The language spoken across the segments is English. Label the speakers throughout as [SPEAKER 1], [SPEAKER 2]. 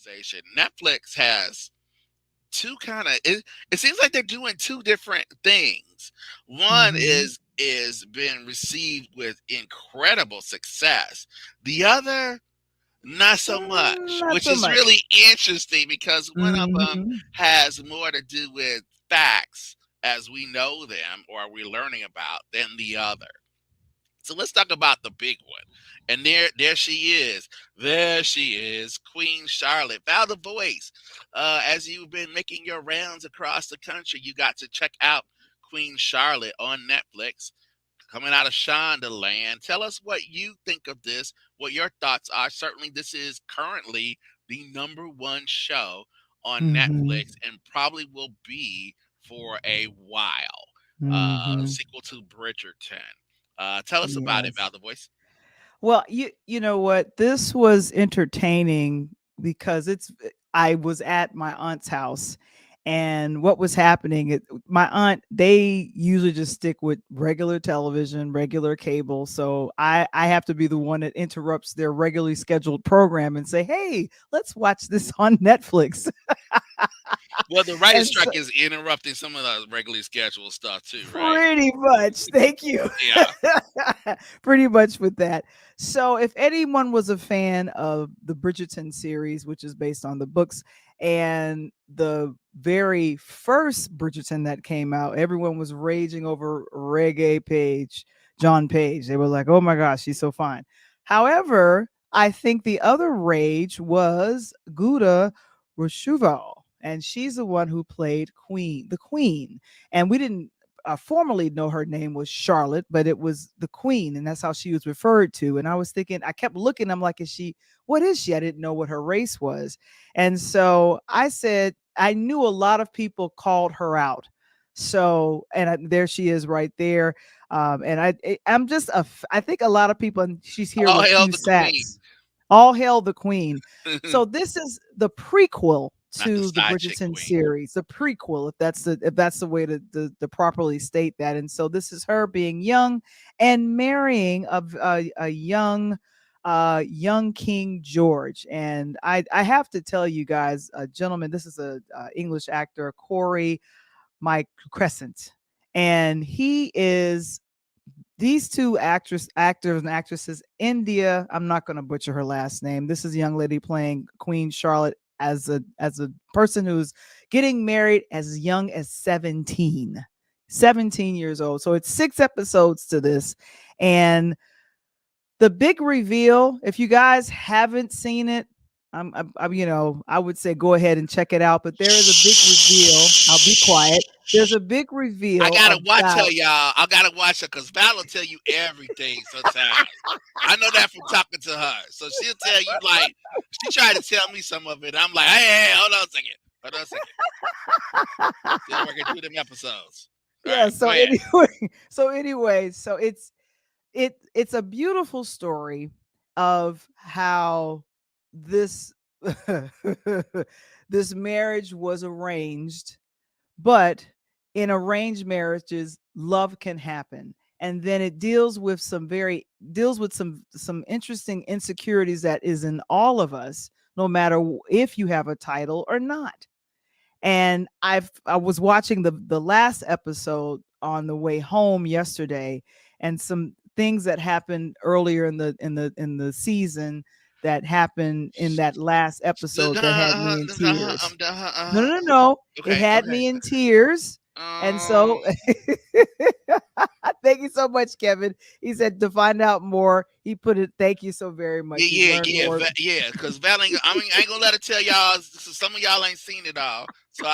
[SPEAKER 1] conversation. Netflix has two kind of it seems like they're doing two different things. One
[SPEAKER 2] Mm-hmm.
[SPEAKER 1] is been received with incredible success. The other not so much,
[SPEAKER 2] Not
[SPEAKER 1] which
[SPEAKER 2] so
[SPEAKER 1] is
[SPEAKER 2] much.
[SPEAKER 1] really interesting because one of them
[SPEAKER 2] Mm-hmm.
[SPEAKER 1] has more to do with facts as we know them or we're learning about than the other. So let's talk about the big one. And there she is. There she is, Queen Charlotte. Val The Voice. As you've been making your rounds across the country, you got to check out Queen Charlotte on Netflix. Coming out of Shondaland. Tell us what you think of this, what your thoughts are. Certainly, this is currently the #1 show on
[SPEAKER 2] Mm-hmm.
[SPEAKER 1] Netflix and probably will be for a while.
[SPEAKER 2] Mm-hmm.
[SPEAKER 1] Sequel to Bridgerton. Tell us about it, Val
[SPEAKER 2] Yes.
[SPEAKER 1] The Voice.
[SPEAKER 2] Well, you know what? This was entertaining because I was at my aunt's house, and what was happening, my aunt, they usually just stick with regular television, regular cable. So I have to be the one that interrupts their regularly scheduled program and say, "Hey, let's watch this on Netflix."
[SPEAKER 1] Well, the writer's
[SPEAKER 2] And so
[SPEAKER 1] strike is interrupting some of the regularly scheduled stuff too, right?
[SPEAKER 2] pretty much. Thank you.
[SPEAKER 1] Yeah.
[SPEAKER 2] Pretty much with that. So, if anyone was a fan of the Bridgerton series, which is based on the books, and the very first Bridgerton that came out, everyone was raging over Reggae Page, John Page. They were like, oh my gosh, she's so fine. However, I think the other rage was Gouda Rashuval, and she's the one who played the Queen. And we didn't formerly know her name was Charlotte, but it was the Queen, and that's how she was referred to. And I was thinking, I kept looking, I'm like, is she, what is she? I didn't know what her race was. And so I said, I knew a lot of people called her out. So, and there she is right there. And I'm just, I think a lot of people, and she's here
[SPEAKER 1] All
[SPEAKER 2] with
[SPEAKER 1] hail
[SPEAKER 2] few
[SPEAKER 1] the Queen,
[SPEAKER 2] sats. All hail the Queen. So this is the prequel
[SPEAKER 1] not the
[SPEAKER 2] to the
[SPEAKER 1] side chick
[SPEAKER 2] Bridgerton
[SPEAKER 1] Queen.
[SPEAKER 2] series, the prequel, if that's the way to properly state that. And so this is her being young and marrying a young King George. And I have to tell you guys, gentlemen, this is a English actor, Corey Mike Crescent, and he is these two actors and actresses. India, I'm not going to butcher her last name. This is a young lady playing Queen Charlotte as a person who's getting married as young as 17 years old. So it's 6 episodes to this. And the big reveal, if you guys haven't seen it, I would say go ahead and check it out. But there is a big reveal. I'll be quiet. There's a big
[SPEAKER 1] I
[SPEAKER 2] reveal
[SPEAKER 1] gotta watch her,
[SPEAKER 2] about.
[SPEAKER 1] y'all. I gotta watch her because Val will tell you everything sometimes. I know that from talking to her. So she'll tell you, like, she tried to tell me some of it. I'm like, hey, hold on a second. Hold on a second. Still working through them episodes. All
[SPEAKER 2] Yeah.
[SPEAKER 1] right, go
[SPEAKER 2] So
[SPEAKER 1] ahead.
[SPEAKER 2] anyway, so it's a beautiful story of how this this marriage was arranged, but in arranged marriages love can happen, and then it deals with some interesting insecurities that is in all of us, no matter if you have a title or not. And I was watching the last episode on the way home yesterday, and some things that happened earlier in the season that happened in that last episode that had me in tears. No, no, no, no. It
[SPEAKER 1] Okay,
[SPEAKER 2] had
[SPEAKER 1] okay.
[SPEAKER 2] me in tears. And
[SPEAKER 1] Um,
[SPEAKER 2] so thank you so much, Kevin. He said to find out more, he put it, thank you so very
[SPEAKER 1] yeah,
[SPEAKER 2] much. You've
[SPEAKER 1] yeah,
[SPEAKER 2] learned
[SPEAKER 1] yeah,
[SPEAKER 2] more.
[SPEAKER 1] yeah. Because Val ain't, I mean, I ain't gonna let her tell y'all. So some of y'all ain't seen it all. So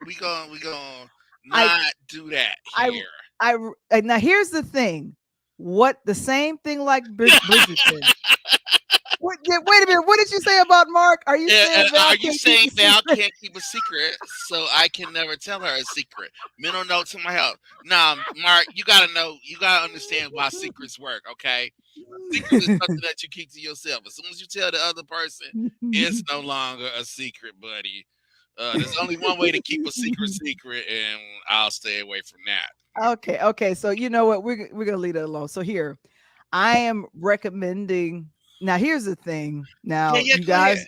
[SPEAKER 1] we gonna
[SPEAKER 2] I
[SPEAKER 1] not do that
[SPEAKER 2] I
[SPEAKER 1] here.
[SPEAKER 2] now here's the thing. What the same thing like Bridgerton. Wait a minute. What did you say about Mark? Are you saying
[SPEAKER 1] Are
[SPEAKER 2] Val
[SPEAKER 1] you
[SPEAKER 2] can't keep
[SPEAKER 1] saying
[SPEAKER 2] a
[SPEAKER 1] Val
[SPEAKER 2] secret?
[SPEAKER 1] can't keep a secret, so I can never tell her a secret? Mental note to my health. Nah, Mark, you gotta know, you gotta understand why secrets work. Okay, secret is something that you keep to yourself. As soon as you tell the other person, it's no longer a secret, buddy. There's only one way to keep a secret, and I'll stay away from that.
[SPEAKER 2] Okay, okay. So you know what? We're gonna leave it alone. So here, I am recommending. Now here's the thing.
[SPEAKER 1] Yeah,
[SPEAKER 2] Now
[SPEAKER 1] yeah,
[SPEAKER 2] you
[SPEAKER 1] go ahead.
[SPEAKER 2] guys,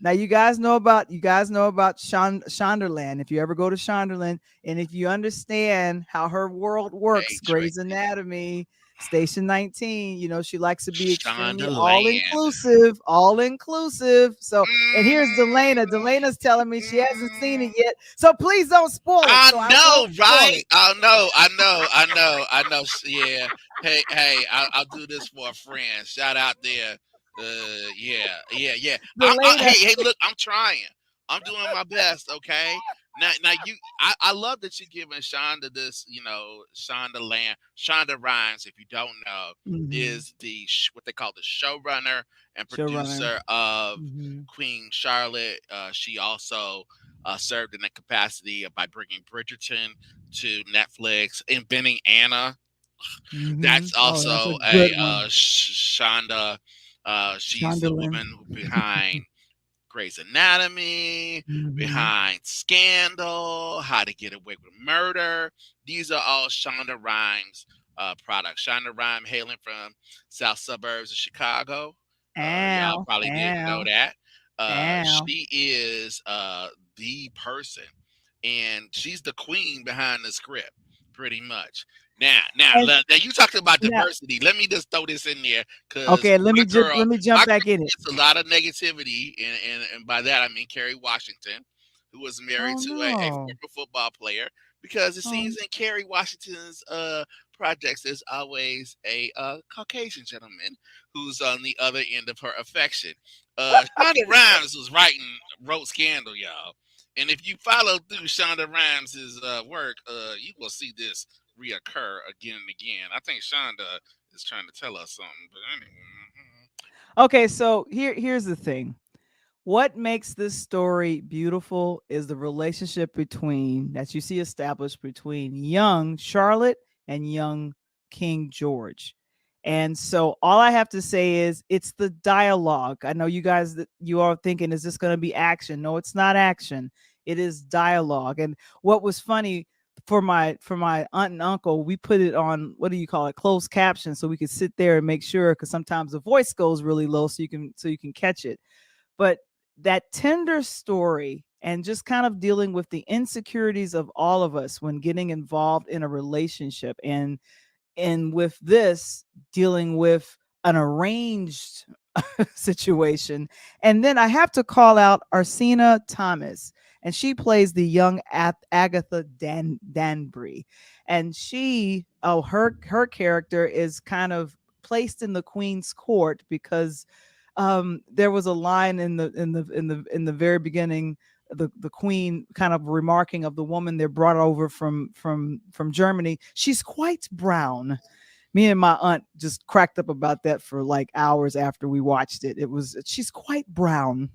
[SPEAKER 2] Now you guys know about Shonderland. If you ever go to Shonderland, and if you understand how her world works, Grey's
[SPEAKER 1] Matrix,
[SPEAKER 2] Anatomy, Station 19, she likes to be extremely all
[SPEAKER 1] Shondaland.
[SPEAKER 2] inclusive, all inclusive. So, and here's Delana.
[SPEAKER 1] Mm,
[SPEAKER 2] Delana's telling me she hasn't seen
[SPEAKER 1] mm.
[SPEAKER 2] it yet. So please don't spoil it.
[SPEAKER 1] I
[SPEAKER 2] So I
[SPEAKER 1] know,
[SPEAKER 2] won't spoil
[SPEAKER 1] right?
[SPEAKER 2] it.
[SPEAKER 1] I know, I know, I know, I know. Yeah. Hey, hey, I'll do this for a friend. Shout out there. Yeah, yeah, yeah.
[SPEAKER 2] Delana.
[SPEAKER 1] Hey, hey, look, I'm trying. I'm doing my best. Okay. Now, I love that you're giving Shonda this. Shonda Land, Shonda Rhimes. If you don't know,
[SPEAKER 2] Hmm.
[SPEAKER 1] is what they call the showrunner and
[SPEAKER 2] Showrunner.
[SPEAKER 1] producer of
[SPEAKER 2] Hmm.
[SPEAKER 1] Queen Charlotte. She also served in that capacity by bringing Bridgerton to Netflix, inventing Anna.
[SPEAKER 2] Hmm.
[SPEAKER 1] That's
[SPEAKER 2] Oh, that's a
[SPEAKER 1] also a
[SPEAKER 2] good one.
[SPEAKER 1] Shonda. She's the
[SPEAKER 2] Shondaland.
[SPEAKER 1] woman behind Grey's Anatomy,
[SPEAKER 2] Hmm.
[SPEAKER 1] behind Scandal, How to Get Away with Murder. These are all Shonda Rhimes products. Shonda Rhimes hailing from south suburbs of Chicago. Y'all
[SPEAKER 2] Ow,
[SPEAKER 1] probably didn't know
[SPEAKER 2] ow,
[SPEAKER 1] that.
[SPEAKER 2] ow.
[SPEAKER 1] She is the person, and she's the queen behind the script, pretty much.
[SPEAKER 2] And
[SPEAKER 1] Now you talked about
[SPEAKER 2] now,
[SPEAKER 1] diversity. Let me just throw this in there because
[SPEAKER 2] okay,
[SPEAKER 1] girl,
[SPEAKER 2] let me jump
[SPEAKER 1] my
[SPEAKER 2] back in
[SPEAKER 1] girl
[SPEAKER 2] it.
[SPEAKER 1] gets a lot of negativity, and by that I mean Kerry Washington, who was married
[SPEAKER 2] Oh
[SPEAKER 1] to a
[SPEAKER 2] no.
[SPEAKER 1] former football player, because it
[SPEAKER 2] Oh,
[SPEAKER 1] seems in Kerry Washington's projects there's always a Caucasian gentleman who's on the other end of her affection. Shonda Rhimes wrote Scandal, y'all. And if you follow through Shonda Rhimes' work, you will see this reoccur again and again. I think Shonda is trying to tell us something, but anyway.
[SPEAKER 2] okay, so here's the thing. What makes this story beautiful is the relationship between that you see established between young Charlotte and young King George. And so all I have to say is it's the dialogue. I know you guys that you are thinking, is this going to be action? No, it's not action. It is dialogue. And what was funny for my aunt and uncle, we put it on, what do you call it, closed caption, so we could sit there and make sure, because sometimes the voice goes really low, so you can catch it. But that tender story and just kind of dealing with the insecurities of all of us when getting involved in a relationship, and with this dealing with an arranged situation. And then I have to call out Arsena Thomas, and she plays the young Agatha Danbury. And her character is kind of placed in the queen's court because there was a line in the very beginning, the queen kind of remarking of the woman they brought over from Germany. She's quite brown. Me and my aunt just cracked up about that for like hours after we watched it. It was, she's quite brown.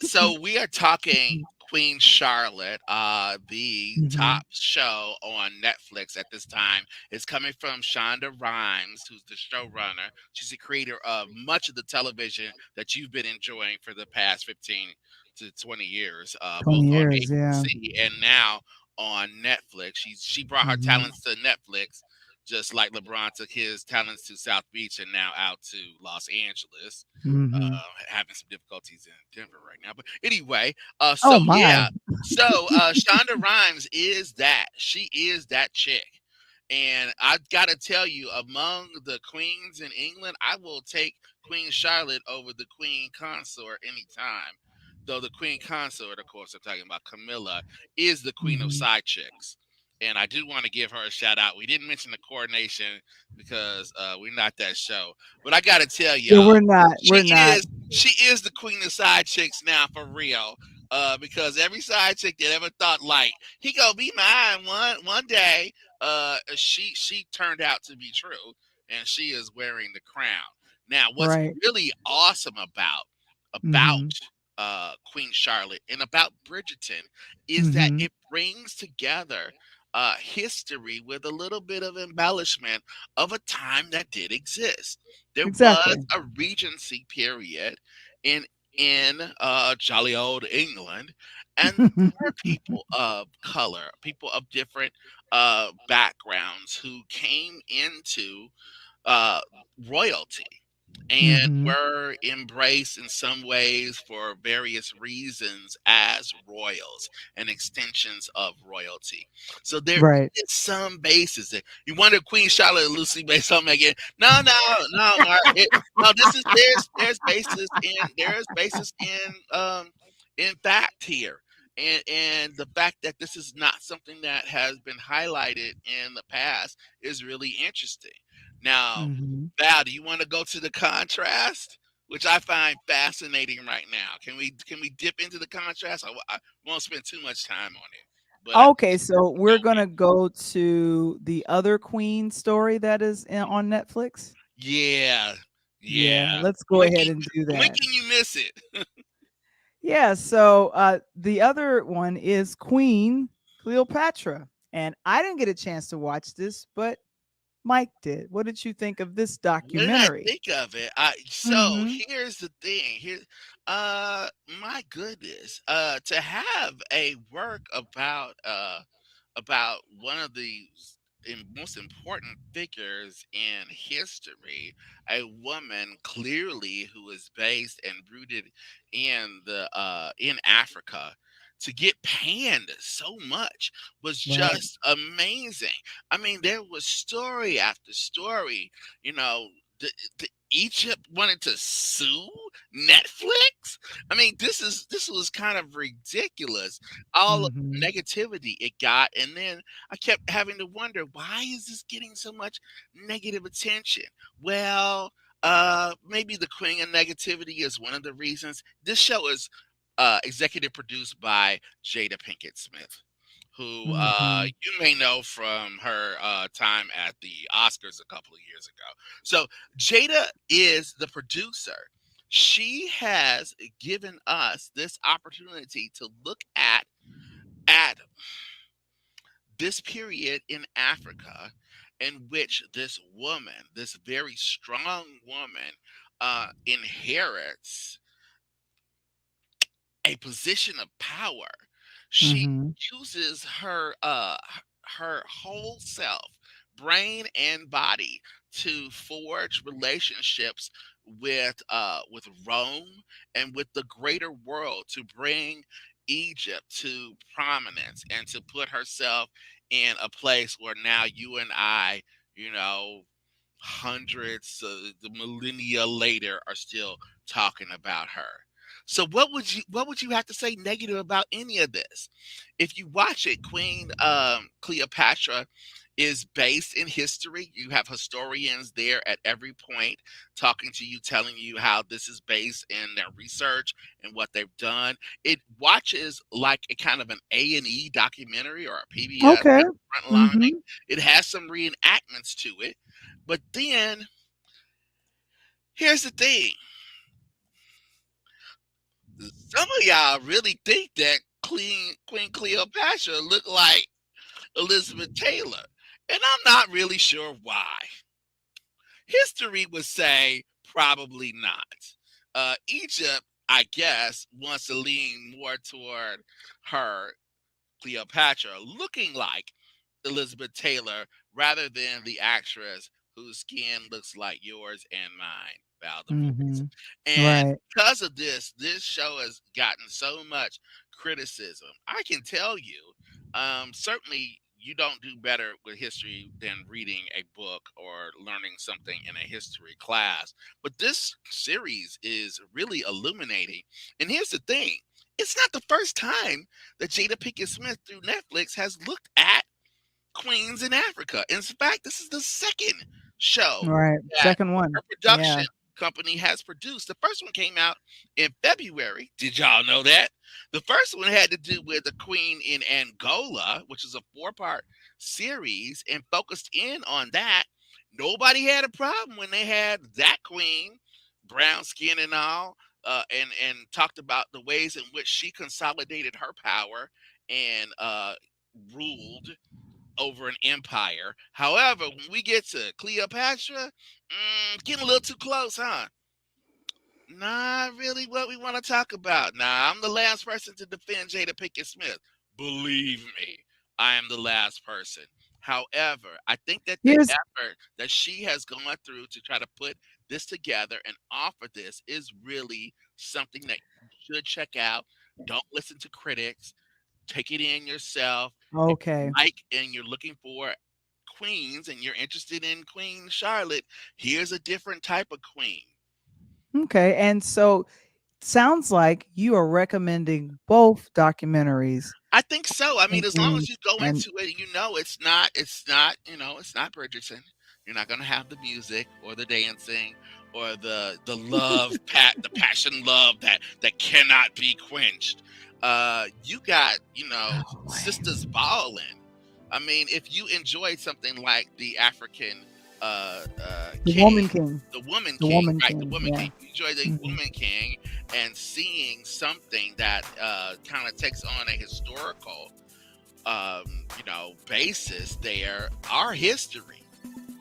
[SPEAKER 1] So we are talking Queen Charlotte, the
[SPEAKER 2] Mhm.
[SPEAKER 1] top show on Netflix at this time. Is coming from Shonda Rhimes, who's the showrunner. She's the creator of much of the television that you've been enjoying for the past 15 to 20 years, both
[SPEAKER 2] 20
[SPEAKER 1] on
[SPEAKER 2] years, yeah.
[SPEAKER 1] ABC and now on Netflix. She brought her
[SPEAKER 2] Mhm.
[SPEAKER 1] talents to Netflix, just like LeBron took his talents to South Beach and now out to Los Angeles.
[SPEAKER 2] Mhm.
[SPEAKER 1] Having some difficulties in Denver right now. But anyway,
[SPEAKER 2] Oh
[SPEAKER 1] so
[SPEAKER 2] my.
[SPEAKER 1] yeah. So Shonda Rhimes is that. She is that chick. And I've got to tell you, among the queens in England, I will take Queen Charlotte over the Queen Consort anytime. Though the Queen Consort, of course, I'm talking about Camilla, is the queen of
[SPEAKER 2] Mhm.
[SPEAKER 1] side chicks. And I do want to give her a shout out. We didn't mention the coronation because we're not that show. But I got to tell
[SPEAKER 2] Yeah,
[SPEAKER 1] y'all,
[SPEAKER 2] we're not.
[SPEAKER 1] she is the queen of side chicks now for real. Because every side chick that ever thought like he gonna be mine one day, she turned out to be true, and she is wearing the crown. Now, what's
[SPEAKER 2] Right.
[SPEAKER 1] really awesome about
[SPEAKER 2] Mhm.
[SPEAKER 1] Queen Charlotte and about Bridgerton is that
[SPEAKER 2] Mhm.
[SPEAKER 1] it brings together history with a little bit of embellishment of a time that did exist. There was
[SPEAKER 2] Exactly.
[SPEAKER 1] a regency period in jolly old England, and there were people of color, people of different backgrounds who came into uh, royalty. and
[SPEAKER 2] Mm-hmm.
[SPEAKER 1] were embraced in some ways for various reasons as royals and extensions of royalty. So there
[SPEAKER 2] Right.
[SPEAKER 1] is some basis there. You wonder Queen Charlotte and Lucy based on Megan? No, no, no, Mark. No. This is there's basis in fact here. And the fact that this is not something that has been highlighted in the past is really interesting. Now,
[SPEAKER 2] Mm-hmm.
[SPEAKER 1] Val, do you want to go to the contrast, which I find fascinating right now? Can we dip into the contrast? I won't spend too much time on it, but I
[SPEAKER 2] Okay,
[SPEAKER 1] think
[SPEAKER 2] so
[SPEAKER 1] we
[SPEAKER 2] we're
[SPEAKER 1] go
[SPEAKER 2] gonna go to the other Queen story that is on Netflix.
[SPEAKER 1] yeah, yeah.
[SPEAKER 2] Yeah, let's go
[SPEAKER 1] When can,
[SPEAKER 2] ahead and do
[SPEAKER 1] when
[SPEAKER 2] that.
[SPEAKER 1] can you miss it?
[SPEAKER 2] Yeah, so the other one is Queen Cleopatra. And I didn't get a chance to watch this, but Mike did. What did you think of this
[SPEAKER 1] What did I
[SPEAKER 2] documentary?
[SPEAKER 1] think of it? So
[SPEAKER 2] Mhm.
[SPEAKER 1] here's the thing. My goodness, to have a work about one of the most important figures in history, a woman clearly who is based and rooted in Africa, to get panned so much was
[SPEAKER 2] Right.
[SPEAKER 1] just amazing. I mean, there was story after story. You know, the Egypt wanted to sue Netflix. I mean, this was kind of ridiculous. All of the
[SPEAKER 2] Mhm.
[SPEAKER 1] negativity it got, and then I kept having to wonder, why is this getting so much negative attention? Well, maybe the queen of negativity is one of the reasons. This show is executive produced by Jada Pinkett Smith, who
[SPEAKER 2] Mhm.
[SPEAKER 1] you may know from her time at the Oscars a couple of years ago. So Jada is the producer. She has given us this opportunity to look at this period in Africa in which this woman, this very strong woman, inherits a position of power. She
[SPEAKER 2] Mhm.
[SPEAKER 1] uses her whole self, brain and body, to forge relationships with Rome and with the greater world, to bring Egypt to prominence and to put herself in a place where now you and I, you know, hundreds, the millennia later, are still talking about her. So what would you have to say negative about any of this? If you watch it, Queen Cleopatra is based in history. You have historians there at every point talking to you, telling you how this is based in their research and what they've done. It watches like a kind of an A&E documentary or a PBS
[SPEAKER 2] Okay.
[SPEAKER 1] kind of frontlining.
[SPEAKER 2] Mhm.
[SPEAKER 1] It has some reenactments to it, but then here's the thing: some of y'all really think that Queen Cleopatra looked like Elizabeth Taylor, and I'm not really sure why. History would say probably not. Egypt, I guess, wants to lean more toward her, Cleopatra, looking like Elizabeth Taylor rather than the actress whose skin looks like yours and mine, Val The Voice.
[SPEAKER 2] Mhm.
[SPEAKER 1] And
[SPEAKER 2] Right.
[SPEAKER 1] because of this, this show has gotten so much criticism. I can tell you, certainly you don't do better with history than reading a book or learning something in a history class. But this series is really illuminating. And here's the thing: it's not the first time that Jada Pinkett Smith through Netflix has looked at queens in Africa. In fact, this is the second show
[SPEAKER 2] Right.
[SPEAKER 1] that
[SPEAKER 2] Second one.
[SPEAKER 1] her
[SPEAKER 2] Yeah.
[SPEAKER 1] production company has produced. The first one came out in February. Did y'all know that? The first one had to do with a queen in Angola, which is a four-part series, and focused in on that. Nobody had a problem when they had that queen, brown skin and all, and talked about the ways in which she consolidated her power and ruled over an empire. However, when we get to Cleopatra, getting a little too close, huh? Not really what we want to talk about. Nah, I'm the last person to defend Jada Pinkett Smith. Believe me, I am the last person. However, I think that the
[SPEAKER 2] Here's
[SPEAKER 1] effort that she has gone through to try to put this together and offer this is really something that you should check out. Don't listen to critics. Take it in yourself. If you
[SPEAKER 2] Okay.
[SPEAKER 1] like and you're looking for queens and you're interested in Queen Charlotte, here's a different type of queen.
[SPEAKER 2] Okay. And so sounds like you are recommending both documentaries,
[SPEAKER 1] I think so. I mean,
[SPEAKER 2] African
[SPEAKER 1] as long as
[SPEAKER 2] Queens
[SPEAKER 1] you go
[SPEAKER 2] and
[SPEAKER 1] into it, it's not Bridgerton. You're not gonna have the music or the dancing or the love, the passion love that cannot be quenched. You got,
[SPEAKER 2] oh boy,
[SPEAKER 1] sisters balling. I mean, if you enjoyed something like the African
[SPEAKER 2] the
[SPEAKER 1] king,
[SPEAKER 2] Woman King,
[SPEAKER 1] the woman
[SPEAKER 2] the
[SPEAKER 1] king,
[SPEAKER 2] Woman
[SPEAKER 1] right? The
[SPEAKER 2] King,
[SPEAKER 1] woman
[SPEAKER 2] yeah.
[SPEAKER 1] king. You enjoy the
[SPEAKER 2] Hmm.
[SPEAKER 1] woman king and seeing something that kind of takes on a historical, basis there, our history.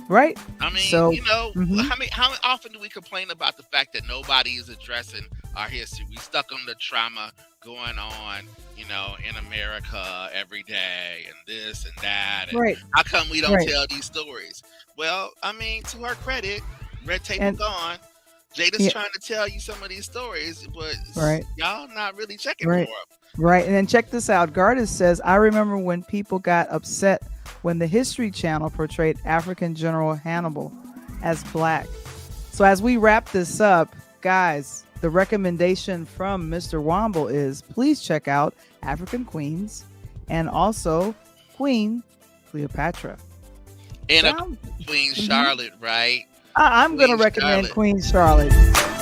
[SPEAKER 2] Right.
[SPEAKER 1] I mean,
[SPEAKER 2] So, hmm
[SPEAKER 1] how often do we complain about the fact that nobody is addressing our history? We stuck on the trauma going on, in America every day and this and that. And
[SPEAKER 2] right,
[SPEAKER 1] how come we don't
[SPEAKER 2] right,
[SPEAKER 1] tell these stories? Well, I mean, to her credit, red table
[SPEAKER 2] and
[SPEAKER 1] gone. Jada's
[SPEAKER 2] yeah,
[SPEAKER 1] trying to tell you some of these stories, but
[SPEAKER 2] right.
[SPEAKER 1] y'all not really checking for
[SPEAKER 2] Right.
[SPEAKER 1] them.
[SPEAKER 2] Right. And then check this out. Gardis says, I remember when people got upset when the History Channel portrayed African General Hannibal as black. So as we wrap this up, guys, the recommendation from Mr. Wamble is please check out African Queens and also Queen Cleopatra.
[SPEAKER 1] And a
[SPEAKER 2] Sound?
[SPEAKER 1] Queen
[SPEAKER 2] Mhm.
[SPEAKER 1] Charlotte, right?
[SPEAKER 2] I'm going to
[SPEAKER 1] Queen
[SPEAKER 2] recommend
[SPEAKER 1] Charlotte.
[SPEAKER 2] Queen Charlotte.